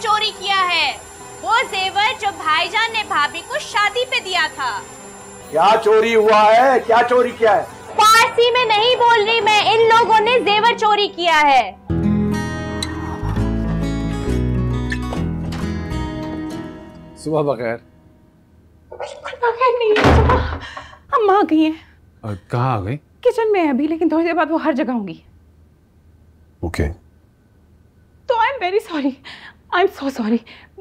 चोरी किया है, वो जेवर जो भाईजान ने भाभी को शादी पे दिया था। क्या चोरी हुआ है? क्या चोरी किया है? फारसी में नहीं बोल रही मैं, इन लोगों ने जेवर चोरी किया है। सुबह बखैर। बखैर नहीं है, सुबह अम्मा आ गई हैं। कहाँ आ गई? किचन में है अभी, लेकिन थोड़ी देर बाद वो हर जगह होंगी। ओके। तो I am very sorry, I am so sorry.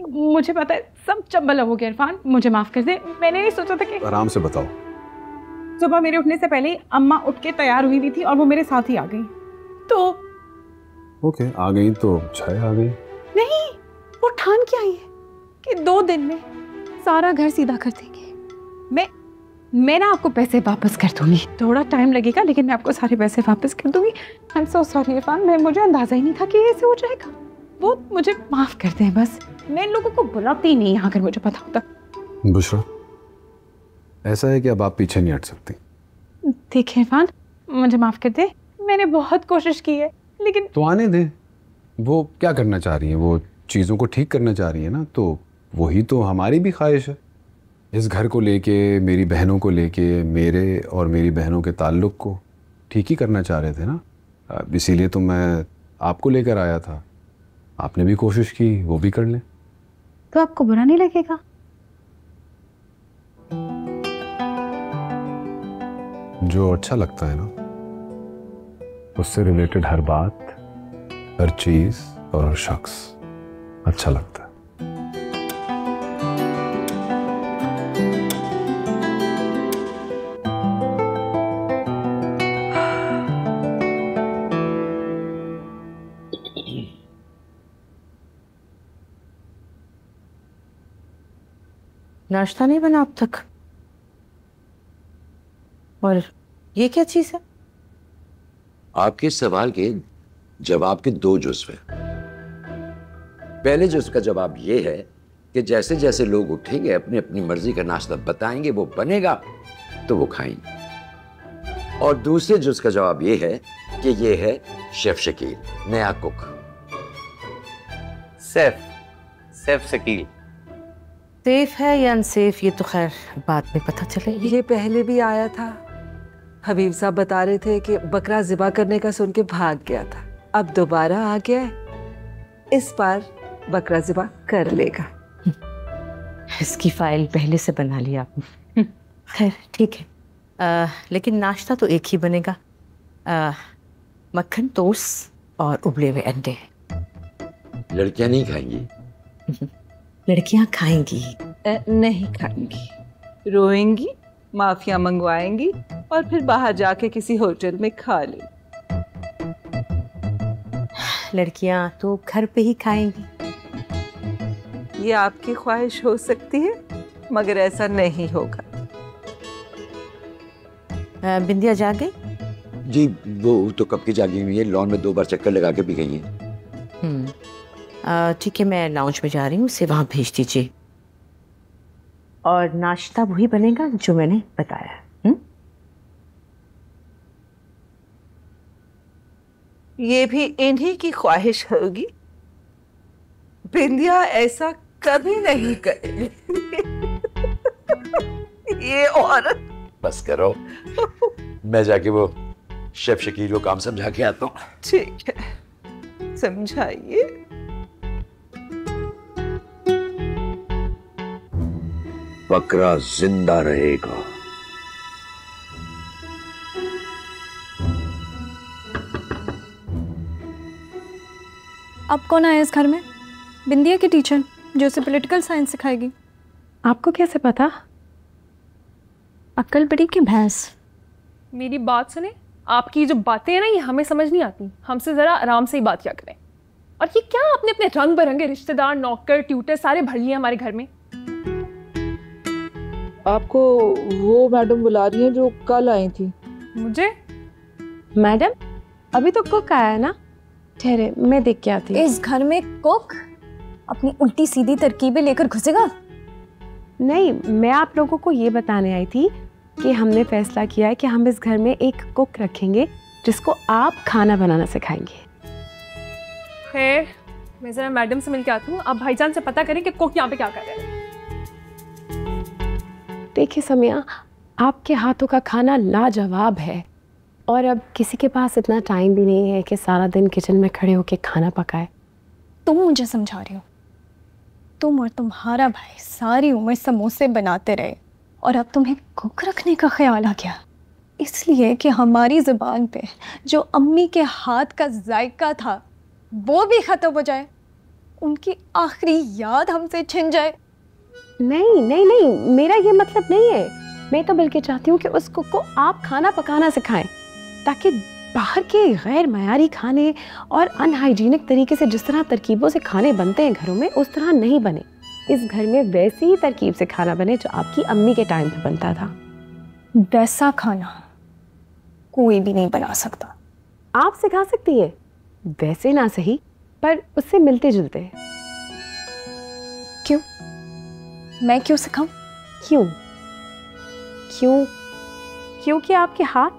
मुझे पता है सब चंबल हो गया इरफान, मुझे माफ कर दे। मैंने नहीं सोचा था कि आराम से बताओ। सुबह मेरे उठने से पहले ही अम्मा उठ के तैयार हुई हुई थी और वो मेरे साथ ही आ गई। तो ओके, आ गई तो चाय आ गई। नहीं, वो ठान के आई है कि 2 दिन में सारा घर सीधा कर देंगे। मैं ना आपको पैसे वापस कर दूंगी, थोड़ा टाइम लगेगा लेकिन मैं आपको सारे पैसे वापस कर दूंगी। I am so sorry Irfan, मुझे अंदाजा ही नहीं था कि ऐसे हो जाएगा। वो मुझे माफ कर दें बस, मैं इन लोगों को बुलाती ही नहीं अगर मुझे पता होता। बुशरा, ऐसा है कि अब आप पीछे नहीं हट सकती। देखिए इरफान, मुझे माफ कर दे, मैंने बहुत कोशिश की है लेकिन। तो आने दें, वो क्या करना चाह रही हैं? वो चीज़ों को ठीक करना चाह रही है ना, तो वही तो हमारी भी ख्वाहिश है। इस घर को लेके, मेरी बहनों को लेके, मेरे और मेरी बहनों के ताल्लुक़ को ठीक ही करना चाह रहे थे ना, इसीलिए तो मैं आपको लेकर आया था। आपने भी कोशिश की, वो भी कर लें। तो आपको बुरा नहीं लगेगा? जो अच्छा लगता है ना, उससे रिलेटेड हर बात, हर चीज़ और हर शख्स अच्छा लगता है। नाश्ता नहीं बना अब तक? और ये क्या चीज है? आपके सवाल के जवाब के 2 जुज़्व हैं। पहले जुज़्व का जवाब ये है कि जैसे जैसे लोग उठेंगे, अपनी अपनी मर्जी का नाश्ता बताएंगे, वो बनेगा तो वो खाएंगे। और दूसरे जुज़्व का जवाब ये है कि ये है शेफ शकील, नया कुक। सेफ शकील। सेफ है या अनसेफ ये तो खैर बाद में पता चलेगी। ये पहले भी आया था, हबीब साहब बता रहे थे कि बकरा ज़िबा करने का सुन के भाग गया था, अब दोबारा आ गया है, इस बार बकरा ज़िबा कर लेगा। इसकी फाइल पहले से बना लिया आपने। खैर ठीक है, लेकिन नाश्ता तो एक ही बनेगा, मक्खन टोस्ट और उबले हुए अंडे। लड़कियां नहीं खाएंगी? लड़कियां खाएंगी। नहीं खाएंगी, रोएंगी, माफिया मंगवाएंगी और फिर बाहर जाके किसी होटल में खा ले। लड़कियां तो घर पे ही खाएंगी। ये आपकी ख्वाहिश हो सकती है मगर ऐसा नहीं होगा। बिंदिया जा गई? जी वो तो कब की जागी हुई है, लॉन में 2 बार चक्कर लगा के भी गई हैं। ठीक है, मैं लाउंज में जा रही हूँ, उसे वहां भेज दीजिए। और नाश्ता वही बनेगा जो मैंने बताया। ये भी इन्हीं की ख्वाहिश होगी, बिंदिया ऐसा कभी नहीं करेगी। ये औरत। बस करो, मैं जाके वो शेफ शकील को काम समझा के आता हूँ। ठीक है, समझाइए। बकरा जिंदा रहेगा। अब कौन आया इस घर में? बिंदिया की टीचर जो उसे पॉलिटिकल साइंस सिखाएगी। आपको कैसे पता? अक्ल बड़ी की भैंस। मेरी बात सुने, आपकी जो बातें हैं ना, ये हमें समझ नहीं आती। हमसे ज़रा आराम से ही बात किया करें। और ये क्या आपने अपने रंग बिरंगे रिश्तेदार, नौकर, ट्यूटर सारे भर लिए हमारे घर में। आपको वो मैडम बुला रही हैं जो कल आई थी। मुझे? मैडम अभी तो कुक आया है ना, ठहरे मैं देख के आती हूँ। इस घर में कुक अपनी उल्टी सीधी तरकीबें लेकर घुसेगा? नहीं, मैं आप लोगों को ये बताने आई थी कि हमने फैसला किया है कि हम इस घर में एक कुक रखेंगे जिसको आप खाना बनाना सिखाएंगे। खैर, मैं जरा मैडम से मिलके आती हूँ, आप भाईजान से पता करें कि कुक यहाँ पे क्या कर रहे हैं। देखिए समिया, आपके हाथों का खाना लाजवाब है और अब किसी के पास इतना टाइम भी नहीं है कि सारा दिन किचन में खड़े होकर खाना पकाए। तुम मुझे समझा रही हो? तुम और तुम्हारा भाई सारी उम्र समोसे बनाते रहे और अब तुम्हें कुक रखने का ख्याल आ गया, इसलिए कि हमारी ज़ुबान पे जो अम्मी के हाथ का जायका था वो भी ख़त्म हो जाए, उनकी आखिरी याद हमसे छिन जाए। नहीं नहीं नहीं, मेरा ये मतलब नहीं है। मैं तो बल्कि चाहती हूँ कि उस कुक को आप खाना पकाना सिखाएं, ताकि बाहर के गैर मयारी खाने और अनहाइजीनिक तरीके से जिस तरह तरकीबों से खाने बनते हैं घरों में, उस तरह नहीं बने। इस घर में वैसी ही तरकीब से खाना बने जो आपकी अम्मी के टाइम पे बनता था। वैसा खाना कोई भी नहीं बना सकता। आप सिखा सकती है, वैसे ना सही पर उससे मिलते जुलते। क्यों? मैं क्यों सिखाऊं? क्यों? क्योंकि आपके हाथ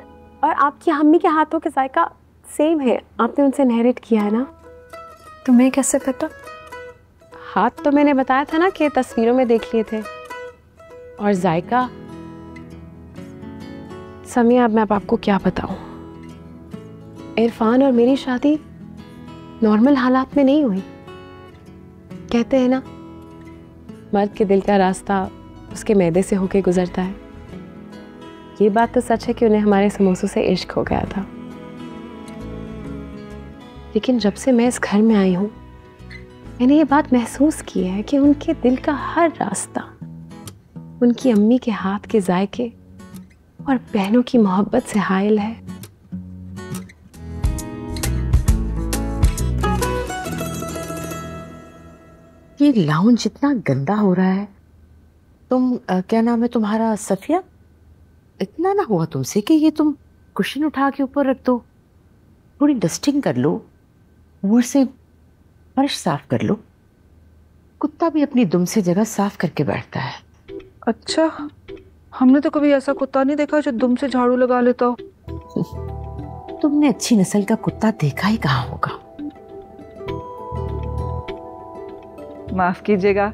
और आपकी अम्मी के हाथों के जायका सेम है। आपने उनसे इनहेरिट किया है ना। तुम्हें कैसे पता? हाथ तो मैंने बताया था ना कि तस्वीरों में देख लिए थे, और जायका समिया, अब मैं आपको क्या बताऊं। इरफान और मेरी शादी नॉर्मल हालात में नहीं हुई। कहते हैं ना, मर्द के दिल का रास्ता उसके मैदे से होके गुजरता है। ये बात तो सच है कि उन्हें हमारे समोसों से इश्क हो गया था, लेकिन जब से मैं इस घर में आई हूं, मैंने ये बात महसूस की है कि उनके दिल का हर रास्ता उनकी अम्मी के हाथ के जायके और बहनों की मोहब्बत से हायल है। ये लाउंज इतना गंदा हो रहा है। तुम क्या नाम है तुम्हारा, सफिया? इतना ना हुआ तुमसे कि ये तुम कुशन उठा के ऊपर रख दो, थोड़ी डस्टिंग कर लो, ऊपर से फर्श साफ कर लो। कुत्ता भी अपनी दुम से जगह साफ करके बैठता है। अच्छा, हमने तो कभी ऐसा कुत्ता नहीं देखा जो दुम से झाड़ू लगा लेता हो। तुमने अच्छी नस्ल का कुत्ता देखा ही कहाँ होगा। माफ कीजिएगा,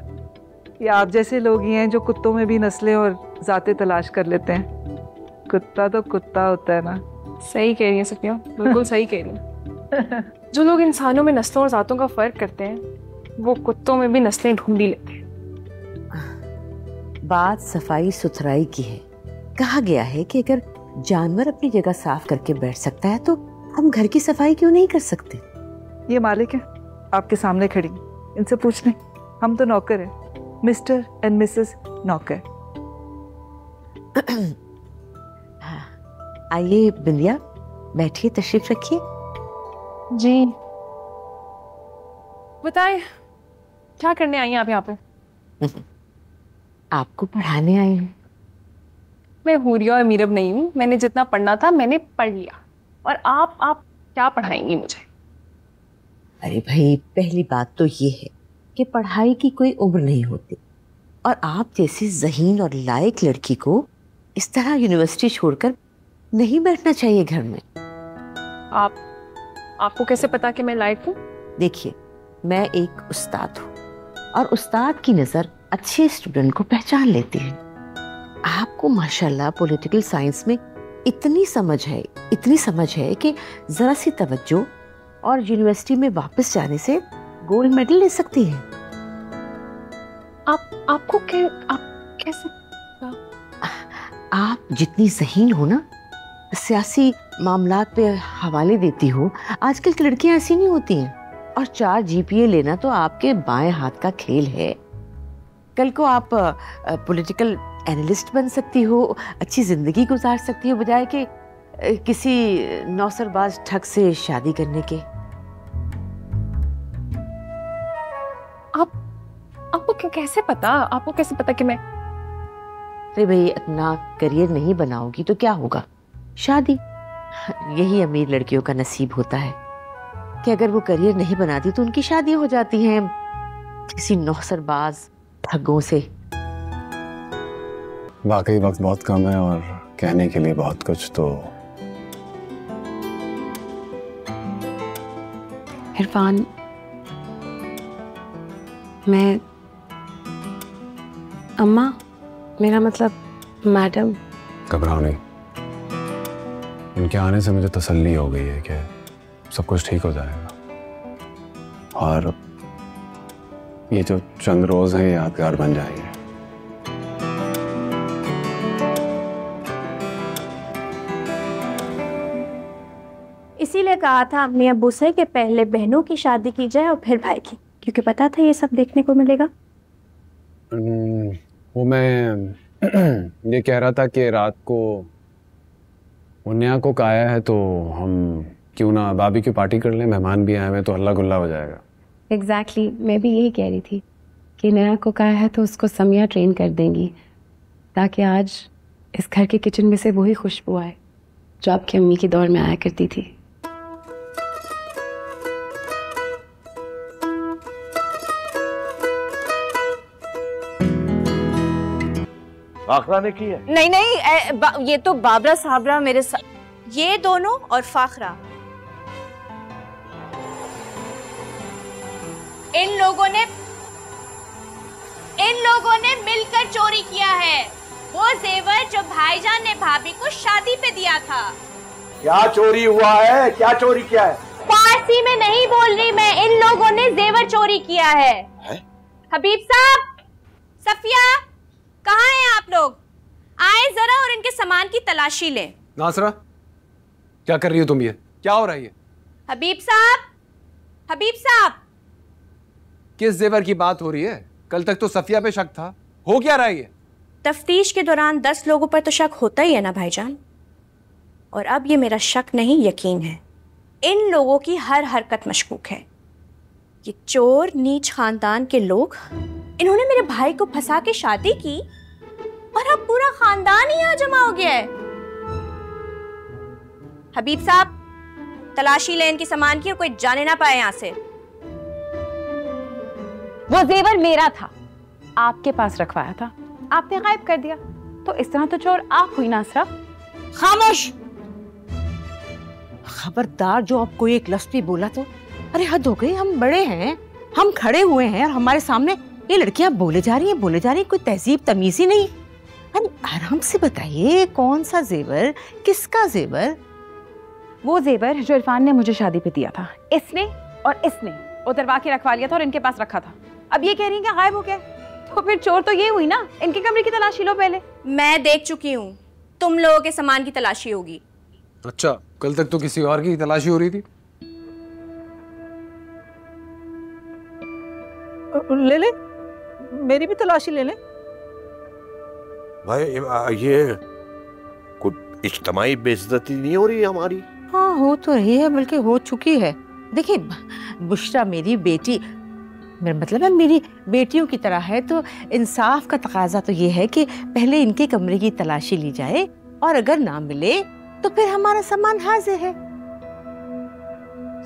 ये आप जैसे लोग ही हैं जो कुत्तों में भी नस्लें और जातें तलाश कर लेते हैं। कुत्ता तो कुत्ता होता है ना। सही कह रही है सफिया, बिल्कुल सही कह रही है। जो लोग इंसानों में नस्लों और जातों का फर्क करते हैं, वो कुत्तों में भी नस्लें ढूंढ ही लेते हैं। बात सफाई सुथराई की है। कहा गया है कि अगर जानवर अपनी जगह साफ करके बैठ सकता है तो हम घर की सफाई क्यों नहीं कर सकते? ये मालिक है, आपके सामने खड़ी, इनसे पूछ लें। हम तो नौकर हैं, मिस्टर एंड मिसेस नौकर। आइए बिंदिया, बैठिए, तशरीफ रखिए। जी बताएं, क्या करने आई हैं आप यहाँ पे? आपको पढ़ाने आई हूँ। मैं हुरिया और मीरब नहीं हूँ। मैंने जितना पढ़ना था मैंने पढ़ लिया, और आप क्या पढ़ाएंगी मुझे? अरे भाई, पहली बात तो ये है कि पढ़ाई की कोई उम्र नहीं होती, और आप जैसी ज़हीन और लायक लड़की को इस तरह यूनिवर्सिटी छोड़कर नहीं बैठना चाहिए घर में। आपको कैसे पता कि मैं लायक हूँ? देखिए, मैं एक उस्ताद हूँ, और उस्ताद की नज़र अच्छे स्टूडेंट को पहचान लेती है। आपको माशाल्लाह पॉलिटिकल साइंस में इतनी समझ है कि ज़रा सी तवज्जो और यूनिवर्सिटी में वापस जाने से गोल्ड मेडल ले सकती हैं। आप कैसे? आप जितनी ज़हीन हो ना, सियासी मामलात पे हवाले देती हो। आजकल की लड़कियां ऐसी नहीं होती हैं। और 4 GPA लेना तो आपके बाएं हाथ का खेल है। कल को आप पॉलिटिकल एनालिस्ट बन सकती हो, अच्छी जिंदगी गुजार सकती हो, बजाय कि किसी नौसरबाज ठग से शादी करने के। आपको कैसे पता कि मैं? अरे भाई, अपना करियर नहीं बनाओगी तो क्या होगा? शादी। यही अमीर लड़कियों का नसीब होता है कि अगर वो करियर नहीं बनाती तो उनकी शादी हो जाती है किसी नौसरबाज ठगों से। वाकई वक्त बहुत कम है और कहने के लिए बहुत कुछ। तो इरफान, मैं अम्मा, मेरा मतलब मैडम। घबराओ नहीं, इनके आने से मुझे तसल्ली हो गई है कि सब कुछ ठीक हो जाएगा और ये जो चंद रोज हैं यादगार बन जाएंगे। इसीलिए कहा था अपने अब्बू से कि पहले बहनों की शादी की जाए और फिर भाई की, क्योंकि पता था ये सब देखने को मिलेगा। वो मैं ये कह रहा था कि रात को मुन्निया को काया है तो हम क्यों ना भाभी की पार्टी कर लें, मेहमान भी आए हुए तो हल्ला गुल्ला हो जाएगा। एग्जैक्टली, मैं भी यही कह रही थी कि नया को कहा है तो उसको समिया ट्रेन कर देंगी ताकि आज इस घर के किचन में से वही खुशबू आए जो आपकी अम्मी के दौर में आया करती थी। फाखरा ने की है? नहीं नहीं, ये तो बाबरा साबरा मेरे साथ, ये दोनों और फाखरा, इन लोगों ने मिलकर चोरी किया है वो जेवर जो भाईजान ने भाभी को शादी पे दिया था। क्या चोरी हुआ है? क्या चोरी किया है? फारसी में नहीं बोल रही मैं, इन लोगों ने जेवर चोरी किया है। हबीब साहब, सफिया, कहाँ हैं आप लोग? आए जरा और इनके सामान की तलाशी लें। नासरा, क्या कर रही हो तुम? ये क्या हो रहा है? ये हबीब साहब, किस जेवर की बात हो रही है? कल तक तो सफिया पे शक था, हो क्या रहा है ये? तफ्तीश के दौरान 10 लोगों पर तो शक होता ही है ना भाईजान, और अब ये मेरा शक नहीं यकीन है। इन लोगों की हर हरकत मशकूक है। ये चोर नीच खानदान के लोग, इन्होंने मेरे भाई को फंसा के शादी की और अब पूरा खानदान ही यहाँ जमा हो गया है। हबीब साहब, तलाशी लें इनके सामान की और कोई जाने ना पाए यहाँ से। वो जेवर मेरा था, आपके पास रखवाया था, आपने गायब कर दिया, तो इस तरह तो चोर आप हुई नासरा। खामोश, खबरदार जो आपको एक लफ्ज़ भी बोला तो। अरे हद हो गई, हम बड़े हैं, हम खड़े हुए हैं और हमारे सामने ये लड़कियां बोले जा रही हैं, कोई तहजीब तमीज ही नहीं। अरे आराम से बताइए, कौन सा जेवर, किसका जेवर? वो जेवर जो इरफान ने मुझे शादी पे दिया था, इसने और इसने उतरवा के रखवा लिया था और इनके पास रखा था। अब ये कह रही हैं कि गायब हो गया, तो फिर चोर तो ये हुई ना। इनके कमरे की तलाशी लो पहले। मैं देख चुकी हूँ, तुम लोगों के सामान की तलाशी होगी। अच्छा, कल तक तो किसी और की तलाशी हो रही थी। ले ले, मेरी भी तलाशी ले ले। भाई ये कुछ इज्तिमाई बेइज्जती नहीं हो रही है हमारी? हाँ हो तो रही है, बल्कि हो चुकी है। देखिए बुशरा मेरी बेटी, मेरा मतलब है मेरी बेटियों की तरह है, तो इंसाफ का तकाजा तो ये है कि पहले इनके कमरे की तलाशी ली जाए और अगर ना मिले तो फिर हमारा सामान हाजिर है।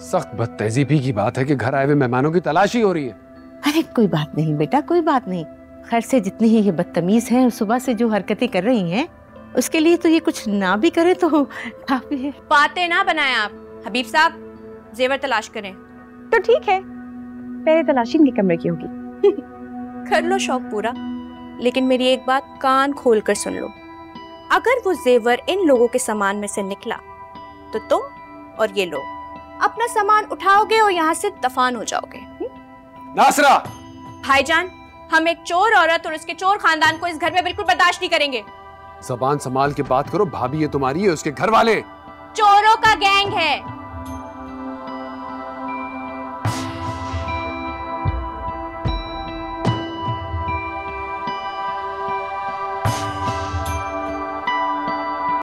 सख्त बदतहजीबी की बात है कि घर आए हुए मेहमानों की तलाशी हो रही है। अरे कोई बात नहीं बेटा, कोई बात नहीं। खैर से जितनी ही ये बदतमीज हैं और सुबह से जो हरकतें कर रही हैं, उसके लिए तो ये कुछ ना भी करे तो काफी है। बातें ना बनाएं आप। हबीब साहब, जेवर तलाश करें। तो ठीक है, पहले तलाशी इनके कमरे की होगी। कर लो शौक पूरा, लेकिन मेरी एक बात कान खोल कर सुन लो। अगर वो जेवर इन लोगों के सामान में से निकला तो तुम और ये लोग अपना सामान उठाओगे और यहाँ से दफान हो जाओगे। नासरा! भाईजान, हम एक चोर औरत और उसके चोर खानदान को इस घर में बिल्कुल बर्दाश्त नहीं करेंगे। ज़बान संभाल के बात करो, भाभी ये तुम्हारी है, उसके घर वाले चोरों का गैंग है।